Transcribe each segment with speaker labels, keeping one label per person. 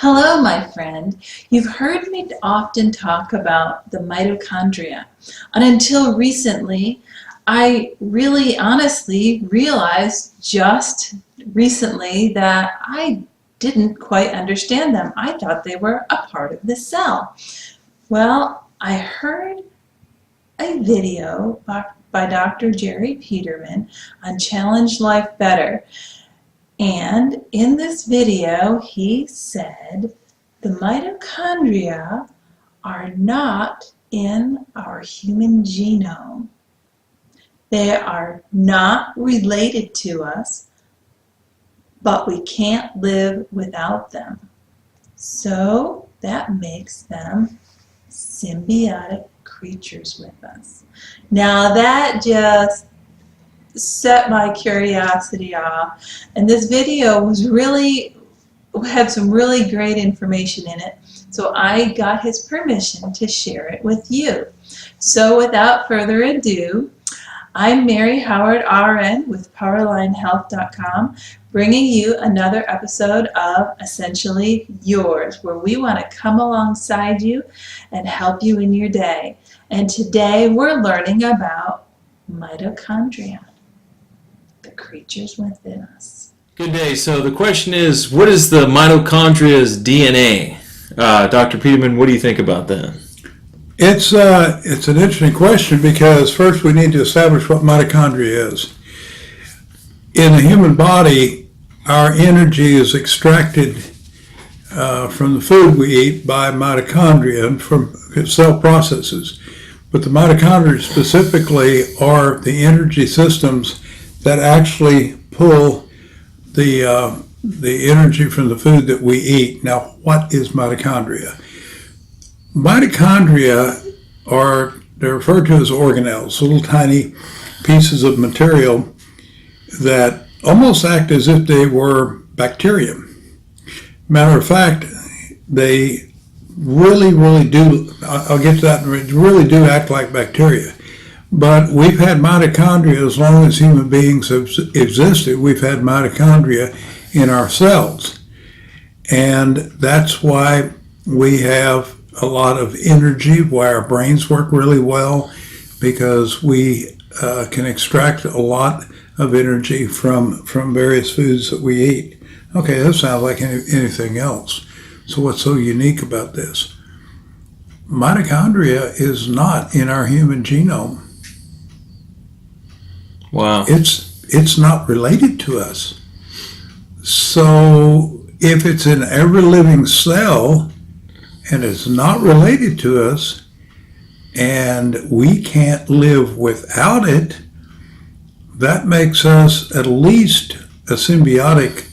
Speaker 1: Hello, my friend. You've heard me often talk about the mitochondria, and until recently, I really honestly realized just recently that I didn't quite understand them. I thought they were a part of the cell. Well, I heard a video by Dr. Jerry Petermann on Challenge Life Better. And in this video, he said the mitochondria are not in our human genome. They are not related to us, but we can't live without them. So that makes them symbiotic creatures with us. Now that just set my curiosity off, and this video had some really great information in it, so I got his permission to share it with you. So without further ado, I'm Mary Howard RN with PowerlineHealth.com, bringing you another episode of Essentially Yours, where we want to come alongside you and help you in your day. And today we're learning about mitochondria, the creatures within us.
Speaker 2: Good day. So the question is, what is the mitochondria's DNA? Dr. Petermann, what do you think about that?
Speaker 3: It's an interesting question because first we need to establish what mitochondria is. In the human body, our energy is extracted from the food we eat by mitochondria and from cell processes. But the mitochondria specifically are the energy systems that actually pull the energy from the food that we eat. Now, what is mitochondria? Mitochondria they're referred to as organelles, little tiny pieces of material that almost act as if they were bacteria. Matter of fact, they really do, I'll get to that, really do act like bacteria. But we've had mitochondria as long as human beings have existed. We've had mitochondria in our cells. And that's why we have a lot of energy, why our brains work really well, because we can extract a lot of energy from various foods that we eat. Okay, that sounds like anything else. So what's so unique about this? Mitochondria is not in our human genome.
Speaker 2: Wow.
Speaker 3: It's not related to us. So if it's in every living cell and it's not related to us and we can't live without it, that makes us at least a symbiotic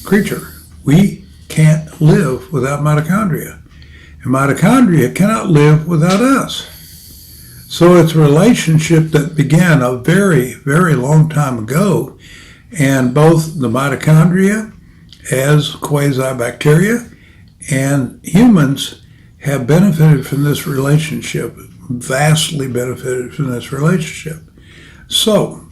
Speaker 3: creature. We can't live without mitochondria. And mitochondria cannot live without us. So it's a relationship that began a very, very long time ago, and both the mitochondria as quasi-bacteria and humans have benefited from this relationship, vastly benefited from this relationship. So,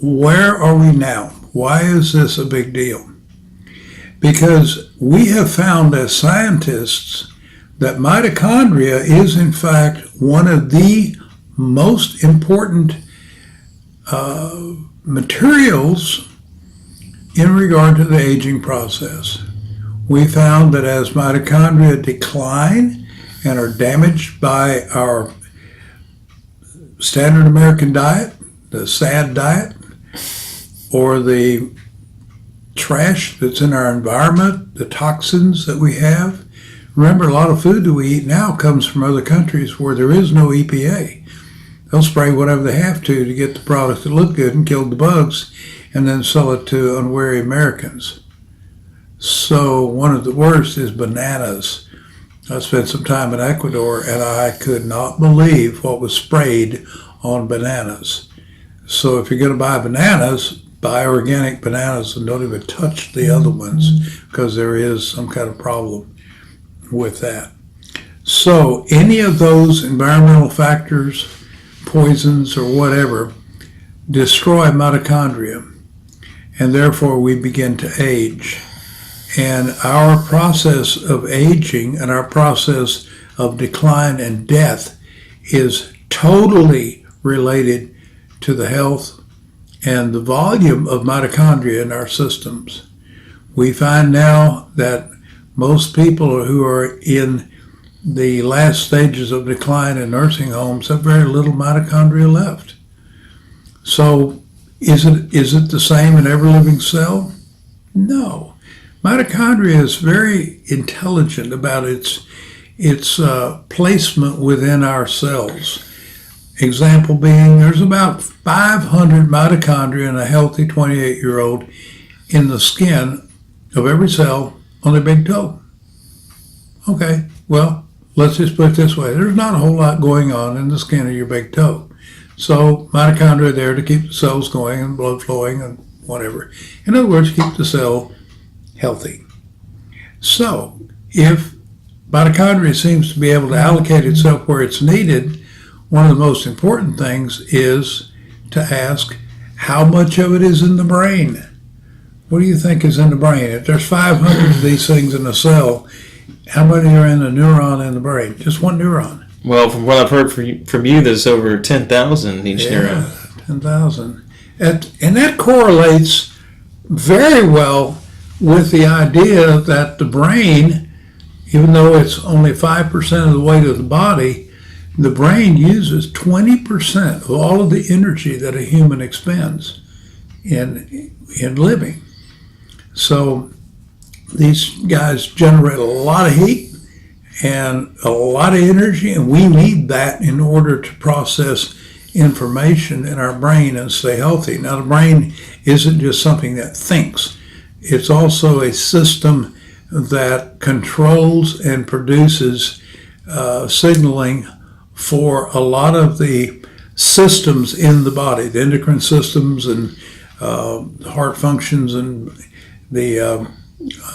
Speaker 3: where are we now? Why is this a big deal? Because we have found as scientists that mitochondria is in fact one of the most important materials in regard to the aging process. We found that as mitochondria decline and are damaged by our standard American diet, the SAD diet, or the trash that's in our environment, the toxins that we have. Remember, a lot of food that we eat now comes from other countries where there is no EPA. They'll spray whatever they have to get the product to look good and kill the bugs and then sell it to unwary Americans. So one of the worst is bananas. I spent some time in Ecuador and I could not believe what was sprayed on bananas. So if you're going to buy bananas, buy organic bananas and don't even touch the other ones because there is some kind of problem with that. So any of those environmental factors, poisons or whatever, destroy mitochondria, and therefore we begin to age. And our process of aging and our process of decline and death is totally related to the health and the volume of mitochondria in our systems. We find now that most people who are in the last stages of decline in nursing homes have very little mitochondria left. So is it the same in every living cell? No. Mitochondria is very intelligent about its placement within our cells. Example being, there's about 500 mitochondria in a healthy 28-year-old in the skin of every cell on their big toe. Okay, well, let's just put it this way. There's not a whole lot going on in the skin of your big toe. So mitochondria are there to keep the cells going and blood flowing and whatever. In other words, keep the cell healthy. So if mitochondria seems to be able to allocate itself where it's needed, one of the most important things is to ask how much of it is in the brain. What do you think is in the brain? If there's 500 of these things in a cell, how many are in a neuron in the brain? Just one neuron.
Speaker 2: Well, from what I've heard from you, there's over 10,000 each neuron.
Speaker 3: 10,000. And that correlates very well with the idea that the brain, even though it's only 5% of the weight of the body, the brain uses 20% of all of the energy that a human expends in living. So these guys generate a lot of heat and a lot of energy, and we need that in order to process information in our brain and stay healthy. Now, the brain isn't just something that thinks. It's also a system that controls and produces signaling for a lot of the systems in the body, the endocrine systems and heart functions and the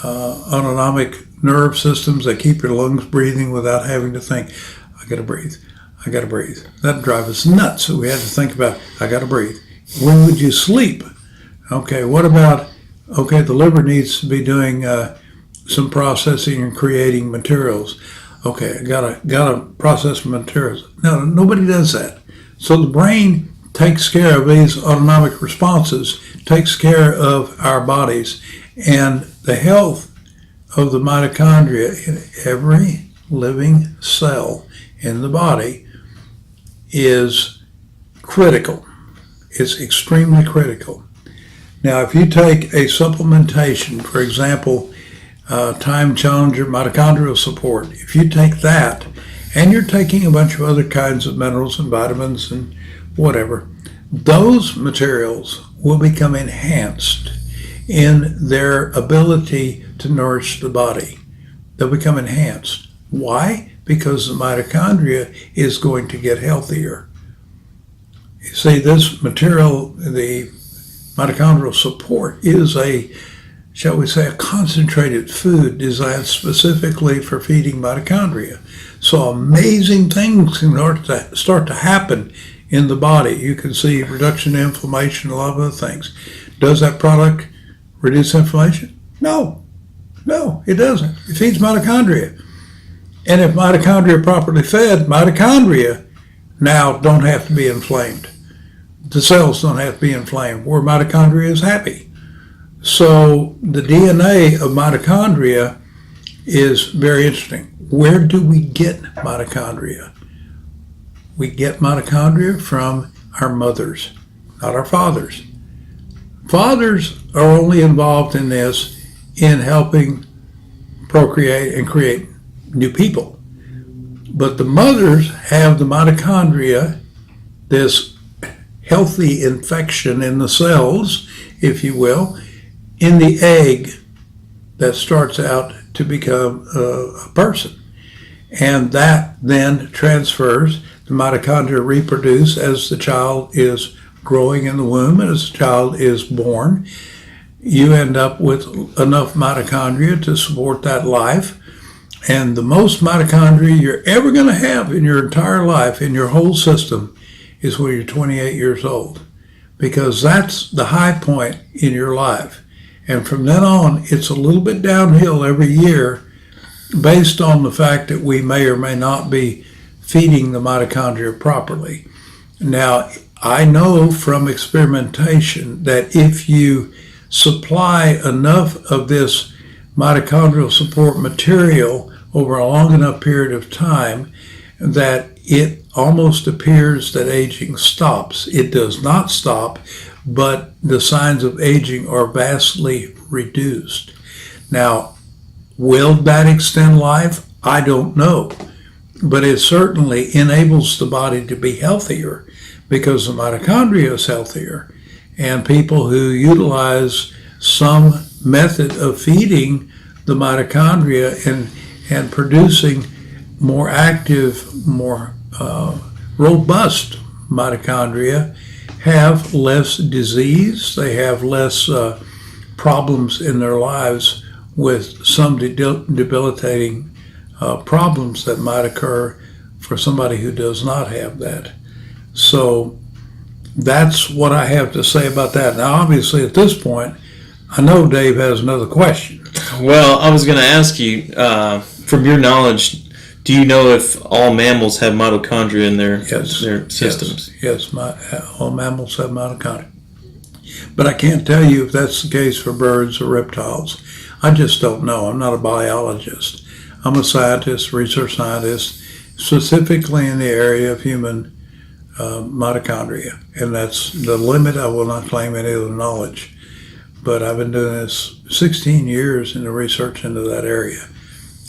Speaker 3: autonomic nerve systems that keep your lungs breathing without having to think, I gotta breathe. That'd drive us nuts. So we had to think about, I gotta breathe. When would you sleep? Okay, what about, the liver needs to be doing some processing and creating materials. Okay, I gotta process materials. No, nobody does that. So the brain takes care of these autonomic responses, takes care of our bodies, and the health of the mitochondria in every living cell in the body is critical. It's extremely critical. Now, if you take a supplementation, for example, Time Challenger mitochondrial support, if you take that and you're taking a bunch of other kinds of minerals and vitamins and whatever, those materials will become enhanced in their ability to nourish the body. They'll become enhanced. Why? Because the mitochondria is going to get healthier. You see, this material, the mitochondrial support, is a, shall we say, a concentrated food designed specifically for feeding mitochondria. So amazing things can start to happen in the body. You can see reduction in inflammation, a lot of other things. Does that product reduce inflammation? No, it doesn't. It feeds mitochondria. And if mitochondria are properly fed, mitochondria now don't have to be inflamed. The cells don't have to be inflamed, where mitochondria is happy. So the DNA of mitochondria is very interesting. Where do we get mitochondria? We get mitochondria from our mothers, not our fathers. Fathers are only involved in this in helping procreate and create new people. But the mothers have the mitochondria, this healthy infection in the cells, if you will, in the egg that starts out to become a person. And that then transfers, the mitochondria reproduce as the child is growing in the womb, and as the child is born. You end up with enough mitochondria to support that life. And the most mitochondria you're ever going to have in your entire life, in your whole system, is when you're 28 years old. Because that's the high point in your life. And from then on, it's a little bit downhill every year based on the fact that we may or may not be feeding the mitochondria properly. Now, I know from experimentation that if you supply enough of this mitochondrial support material over a long enough period of time, that it almost appears that aging stops. It does not stop, but the signs of aging are vastly reduced. Now, will that extend life? I don't know. But it certainly enables the body to be healthier because the mitochondria is healthier. And people who utilize some method of feeding the mitochondria and producing more active, more robust mitochondria have less disease, they have less problems in their lives with some debilitating problems that might occur for somebody who does not have that. So that's what I have to say about that. Now, obviously, at this point, I know Dave has another question.
Speaker 2: Well, I was going to ask you, from your knowledge, do you know if all mammals have mitochondria in their systems?
Speaker 3: Yes, all mammals have mitochondria. But I can't tell you if that's the case for birds or reptiles. I just don't know. I'm not a biologist. I'm a scientist, research scientist, specifically in the area of human mitochondria. And that's the limit. I will not claim any other knowledge. But I've been doing this 16 years in the research into that area.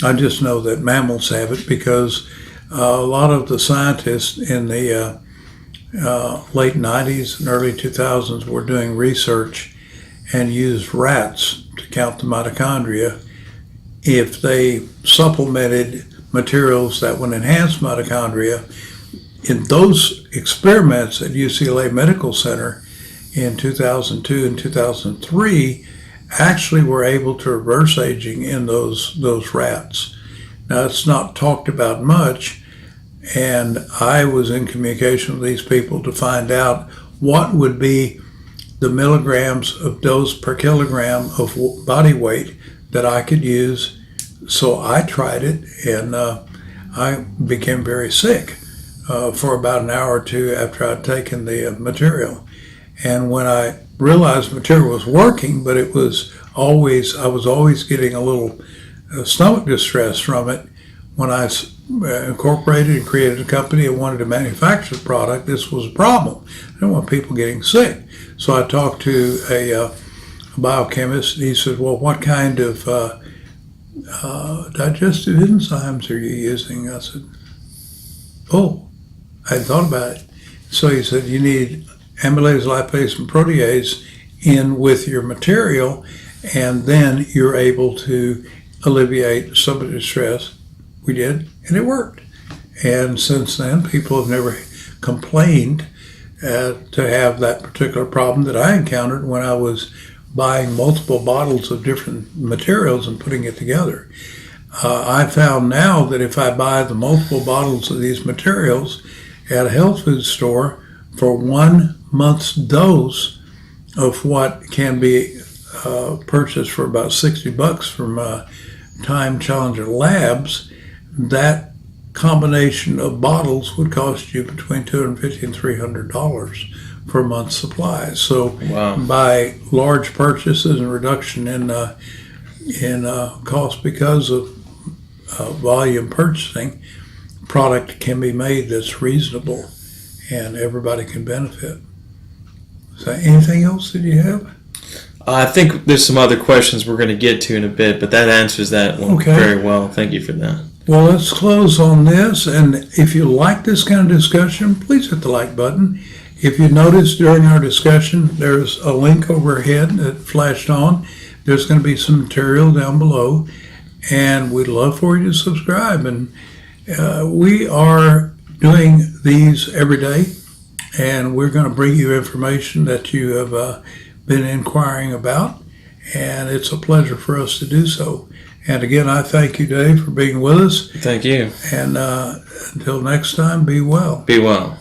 Speaker 3: I just know that mammals have it because a lot of the scientists in the late 90s and early 2000s were doing research and used rats to count the mitochondria if they supplemented materials that would enhance mitochondria. In those experiments at UCLA Medical Center in 2002 and 2003, actually were able to reverse aging in those rats. Now, it's not talked about much, and I was in communication with these people to find out what would be the milligrams of dose per kilogram of body weight that I could use. So I tried it, and I became very sick for about an hour or two after I'd taken the material. And when I realized the material was working, but I was always getting a little stomach distress from it. When I incorporated and created a company and wanted to manufacture the product, this was a problem. I didn't want people getting sick. So I talked to a biochemist, and he said, well, what kind of digestive enzymes are you using? I said, oh, I hadn't thought about it. So he said, you need amylase, lipase, and protease in with your material, and then you're able to alleviate some of the stress. We did, and it worked. And since then, people have never complained to have that particular problem that I encountered when I was buying multiple bottles of different materials and putting it together. I found now that if I buy the multiple bottles of these materials at a health food store for 1 month's dose of what can be purchased for about $60 from Time Challenger Labs, that combination of bottles would cost you between $250 and $300 for a month's supply. So
Speaker 2: wow.
Speaker 3: By large purchases and reduction in cost because of volume purchasing, product can be made that's reasonable and everybody can benefit. So anything else that you have?
Speaker 2: I think there's some other questions we're going to get to in a bit, but that answers that one very well. Thank you for that.
Speaker 3: Well, let's close on this. And if you like this kind of discussion, please hit the like button. If you notice during our discussion, there's a link overhead that flashed on. There's going to be some material down below, and we'd love for you to subscribe. And we are doing these every day, and we're going to bring you information that you have been inquiring about, and it's a pleasure for us to do so. And again, I thank you, Dave, for being with us.
Speaker 2: Thank you.
Speaker 3: And until next time, be well.
Speaker 2: Be well.